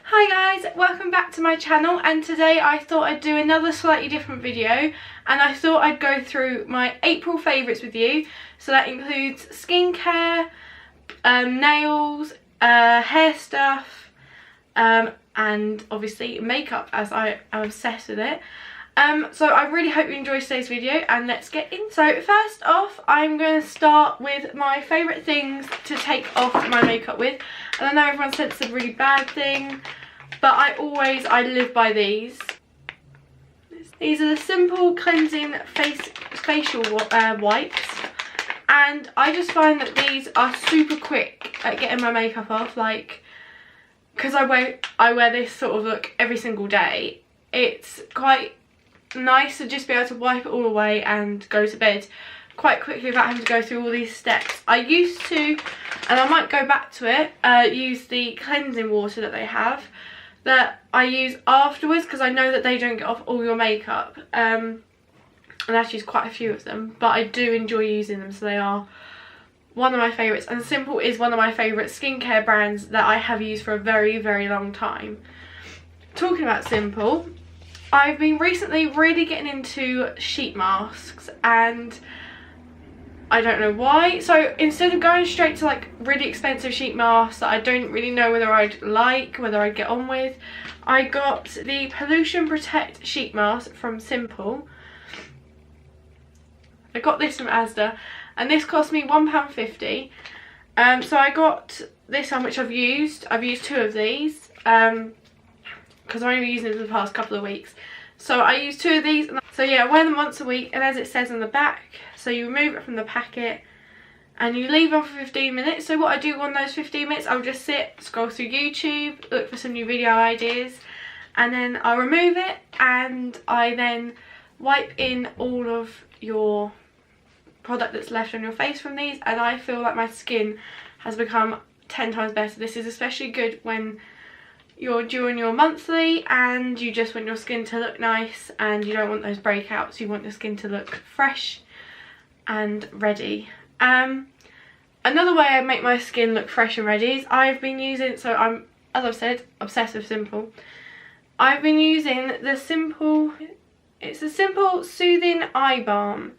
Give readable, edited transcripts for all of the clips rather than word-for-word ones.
Hi guys, welcome back to my channel, and today I thought I'd do another slightly different video, and I thought I'd go through my April favourites with you. So that includes skincare, nails, hair stuff, and obviously makeup, as I am obsessed with it. So I really hope you enjoy today's video, and let's get in. So first off, I'm going to start with my favourite things to take off my makeup with. And I know everyone said it's a really bad thing, but I live by these. These are the simple cleansing facial wipes, and I just find that these are super quick at getting my makeup off. Like, because I wear this sort of look every single day, it's quite nice to just be able to wipe it all away and go to bed quite quickly without having to go through all these steps. I used to, and I might go back to it, use the cleansing water that they have, that I use afterwards, because I know that they don't get off all your makeup, and I actually use quite a few of them, but I do enjoy using them, so they are one of my favourites. And Simple is one of my favourite skincare brands that I have used for a very, very long time. Talking about Simple, I've been recently really getting into sheet masks, and I don't know why. So instead of going straight to like really expensive sheet masks that I don't really know whether I'd like, whether I'd get on with, I got the Pollution Protect sheet mask from Simple. I got this from HUDA, and this cost me £1.50. So I got this one, which I've used two of these, because I'm only using it for the past couple of weeks. So I use two of these. So yeah, I wear them once a week, and as it says on the back, so you remove it from the packet and you leave them for 15 minutes. So what I do on those 15 minutes, I'll just sit, scroll through YouTube, look for some new video ideas, and then I'll remove it, and I then wipe in all of your product that's left on your face from these, and I feel like my skin has become 10 times better. This is especially good when you're during your monthly and you just want your skin to look nice and you don't want those breakouts. You want your skin to look fresh and ready. Another way I make my skin look fresh and ready is I've been using, so I'm, as I've said, obsessed with Simple. I've been using the Simple, it's a Simple Soothing Eye Balm.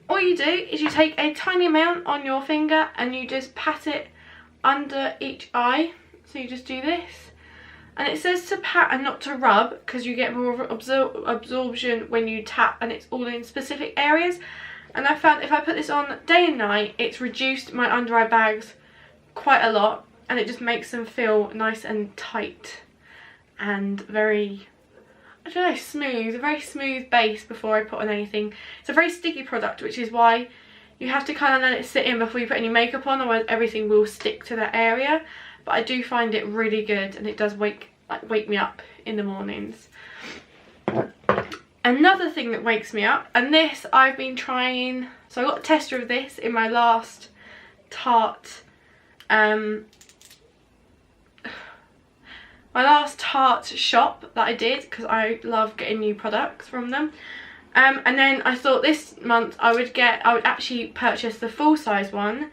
All you do is you take a tiny amount on your finger and you just pat it under each eye. So you just do this. And it says to pat and not to rub, because you get more absorption when you tap, and it's all in specific areas. And I found if I put this on day and night, it's reduced my under eye bags quite a lot, and it just makes them feel nice and tight and very, I don't know, smooth, a very smooth base before I put on anything. It's a very sticky product, which is why you have to kind of let it sit in before you put any makeup on, otherwise everything will stick to that area. But I do find it really good, and it does wake me up in the mornings. Another thing that wakes me up, and this I've been trying, so I got a tester of this in my last Tarte, my last Tarte shop that I did, because I love getting new products from them. And then I thought this month I would actually purchase the full size one.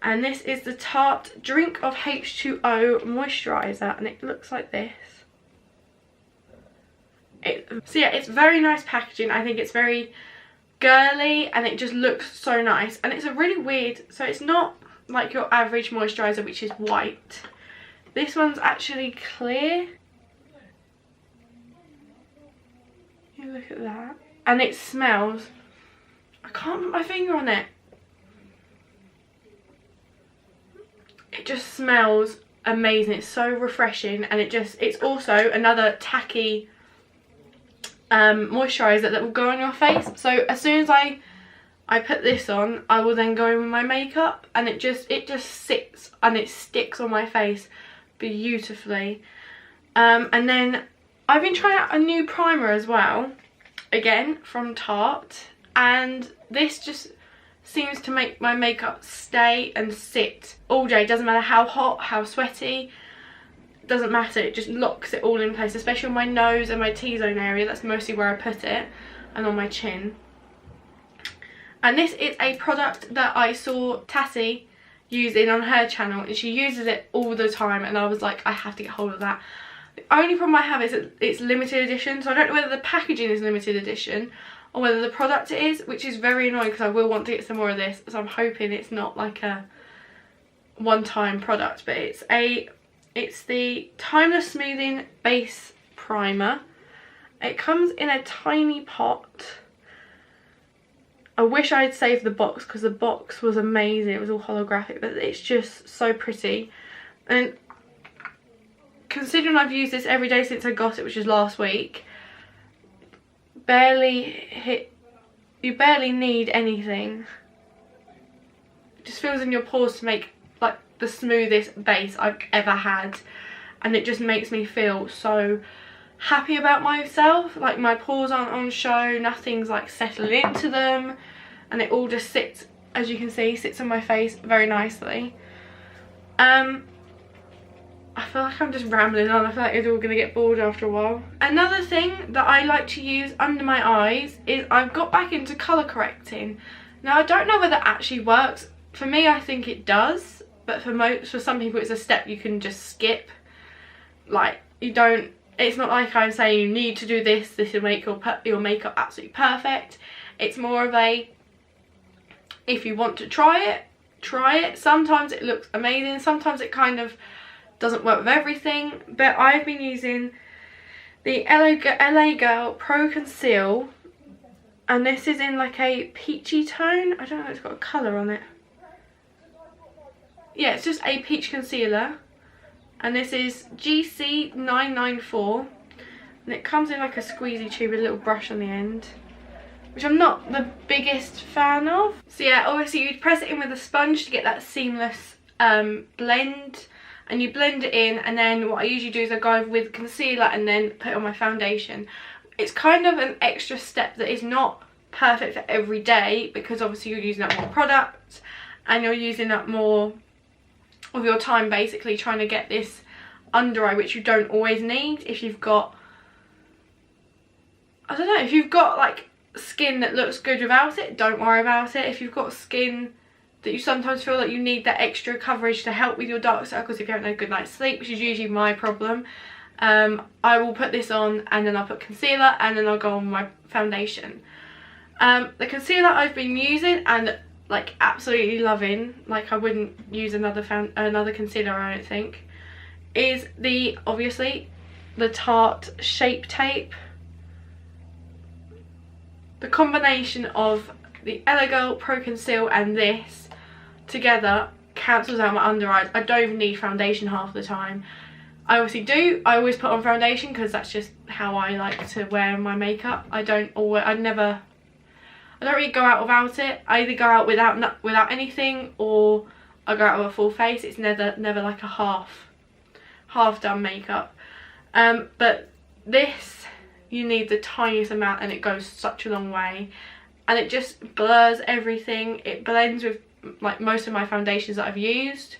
And this is the Tarte Drink of H2O moisturizer, and it looks like this. So yeah, it's very nice packaging. I think it's very girly, and it just looks so nice. And it's a really weird, so it's not like your average moisturizer, which is white. This one's actually clear. You look at that. And it smells, I can't put my finger on it. It just smells amazing. It's so refreshing, and it's also another tacky moisturizer that will go on your face. So as soon as I put this on, I will then go in with my makeup, and it just sits and it sticks on my face beautifully. And then I've been trying out a new primer as well, again from Tarte, and this just seems to make my makeup stay and sit all day. Doesn't matter how hot, how sweaty, doesn't matter, it just locks it all in place, especially on my nose and my T-zone area. That's mostly where I put it, and on my chin. And this is a product that I saw Tassie using on her channel, and she uses it all the time, and I was like, I have to get hold of that. The only problem I have is that it's limited edition, so I don't know whether the packaging is limited edition or whether the product it is, which is very annoying because I will want to get some more of this, so I'm hoping it's not like a one-time product. But it's the Timeless Smoothing Base Primer. It comes in a tiny pot. I wish I had saved the box because the box was amazing. It was all holographic, but it's just so pretty. And considering I've used this every day since I got it, which was last week, you barely need anything. It just fills in your pores to make like the smoothest base I've ever had, and it just makes me feel so happy about myself. Like my pores aren't on show, nothing's like settling into them, and it all just sits, as you can see, sits on my face very nicely. I feel like I'm just rambling on. I feel like it's all going to get bored after a while. Another thing that I like to use under my eyes is I've got back into colour correcting. Now I don't know whether it actually works. For me I think it does, but for some people it's a step you can just skip. Like it's not like I'm saying you need to do this will make your makeup absolutely perfect. It's more of a, if you want to try it, try it. Sometimes it looks amazing, sometimes it kind of doesn't work with everything. But I've been using the LA Girl Pro Conceal, and this is in like a peachy tone. I don't know if it's got a colour on it. Yeah, it's just a peach concealer, and this is GC994, and it comes in like a squeezy tube with a little brush on the end, which I'm not the biggest fan of. So yeah, obviously you'd press it in with a sponge to get that seamless blend, and you blend it in, and then what I usually do is I go with concealer and then put it on my foundation. It's kind of an extra step that is not perfect for every day, because obviously you're using up more product and you're using up more of your time basically trying to get this under eye, which you don't always need. If you've got, I don't know, if you've got like skin that looks good without it, don't worry about it. If you've got skin that you sometimes feel like you need that extra coverage to help with your dark circles if you haven't had a good night's sleep, which is usually my problem, I will put this on, and then I'll put concealer, and then I'll go on my foundation. The concealer I've been using and like absolutely loving, like I wouldn't use another concealer I don't think, is obviously the Tarte Shape Tape. The combination of the LA Girl Pro Conceal and this together cancels out my under eyes. I don't even need foundation half the time. I obviously do. I always put on foundation because that's just how I like to wear my makeup. I don't really go out without it. I either go out without anything, or I go out with a full face. It's never like a half done makeup. But this, you need the tiniest amount, and it goes such a long way, and it just blurs everything. It blends with like most of my foundations that I've used.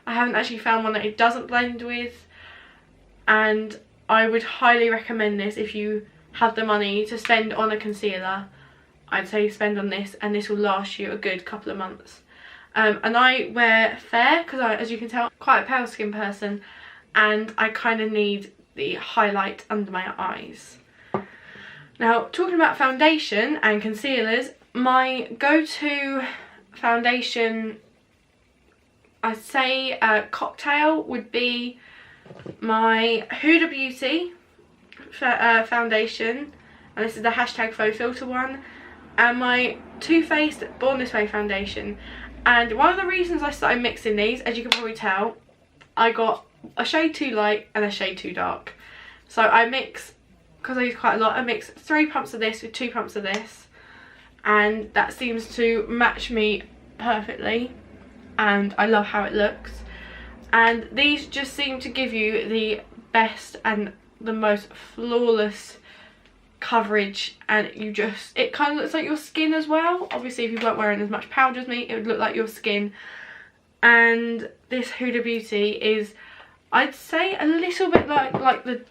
I haven't actually found one that it doesn't blend with, and I would highly recommend this if you have the money to spend on a concealer. I'd say spend on this, and this will last you a good couple of months. And I wear fair because as you can tell, I'm quite a pale skin person, and I kind of need the highlight under my eyes. Now, talking about foundation and concealers, my go-to foundation, I'd say cocktail, would be my Huda Beauty foundation, and this is the hashtag faux filter one, and my Too Faced Born This Way foundation. And one of the reasons I started mixing these, as you can probably tell, I got a shade too light and a shade too dark. So I mix, because I use quite a lot, I mix 3 pumps of this with 2 pumps of this, and that seems to match me perfectly, and I love how it looks. And these just seem to give you the best and the most flawless coverage, and it kind of looks like your skin as well. Obviously if you weren't wearing as much powder as me, it would look like your skin. And this Huda Beauty is, I'd say, a little bit like the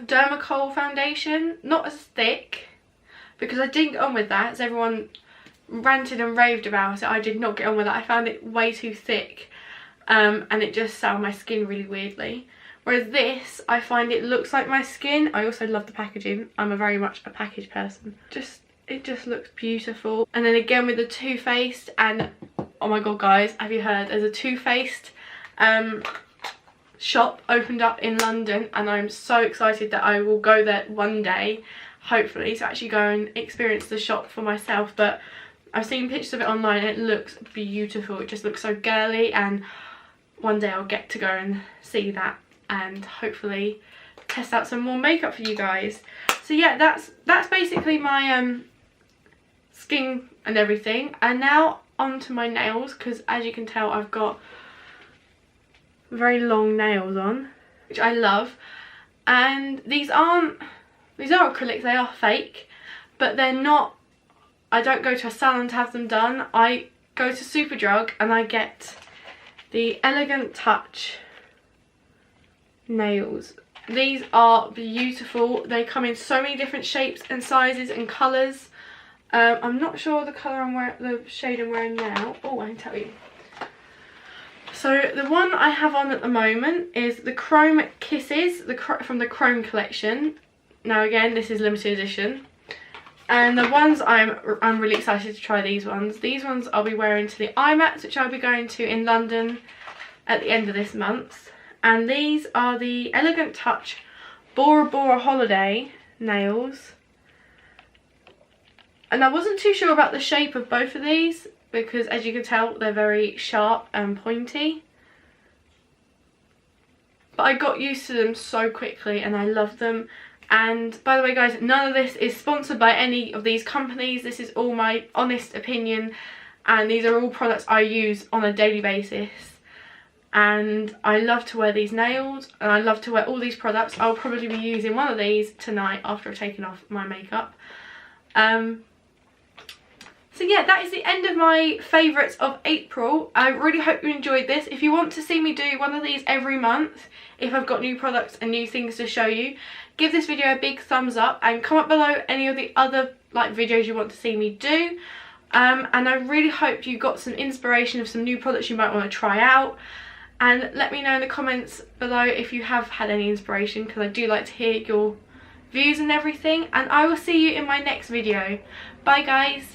Dermacol foundation, not as thick, because I didn't get on with that, as everyone ranted and raved about it. I did not get on with that. I found it way too thick, and it just sat on my skin really weirdly. Whereas this, I find it looks like my skin. I also love the packaging. I'm very much a package person. It just looks beautiful. And then again with the Too Faced, and oh my god guys, have you heard? There's a Too Faced shop opened up in London, and I'm so excited that I will go there one day, hopefully, to actually go and experience the shop for myself. But I've seen pictures of it online and it looks beautiful. It just looks so girly, and one day I'll get to go and see that and hopefully test out some more makeup for you guys. So yeah, that's basically my skin and everything. And now onto my nails, because as you can tell I've got very long nails on, which I love. And these are acrylic, they are fake, but they're not. I don't go to a salon to have them done. I go to Superdrug and I get the Elegant Touch nails. These are beautiful. They come in so many different shapes and sizes and colours. I'm not sure the colour I'm wearing, the shade I'm wearing now. Oh, I can tell you. So the one I have on at the moment is the Chrome Kisses, from the Chrome collection. Now again, this is limited edition. And the ones I'm really excited to try these ones. These ones I'll be wearing to the IMAX, which I'll be going to in London at the end of this month. And these are the Elegant Touch Bora Holiday nails. And I wasn't too sure about the shape of both of these, because as you can tell they're very sharp and pointy. But I got used to them so quickly and I love them. And by the way guys, none of this is sponsored by any of these companies. This is all my honest opinion, and these are all products I use on a daily basis. And I love to wear these nails, and I love to wear all these products. I'll probably be using one of these tonight after I've taken off my makeup. So yeah, that is the end of my favourites of April. I really hope you enjoyed this. If you want to see me do one of these every month, if I've got new products and new things to show you, give this video a big thumbs up and comment below any of the other videos you want to see me do. And I really hope you got some inspiration of some new products you might want to try out. And let me know in the comments below if you have had any inspiration, because I do like to hear your views and everything. And I will see you in my next video. Bye guys.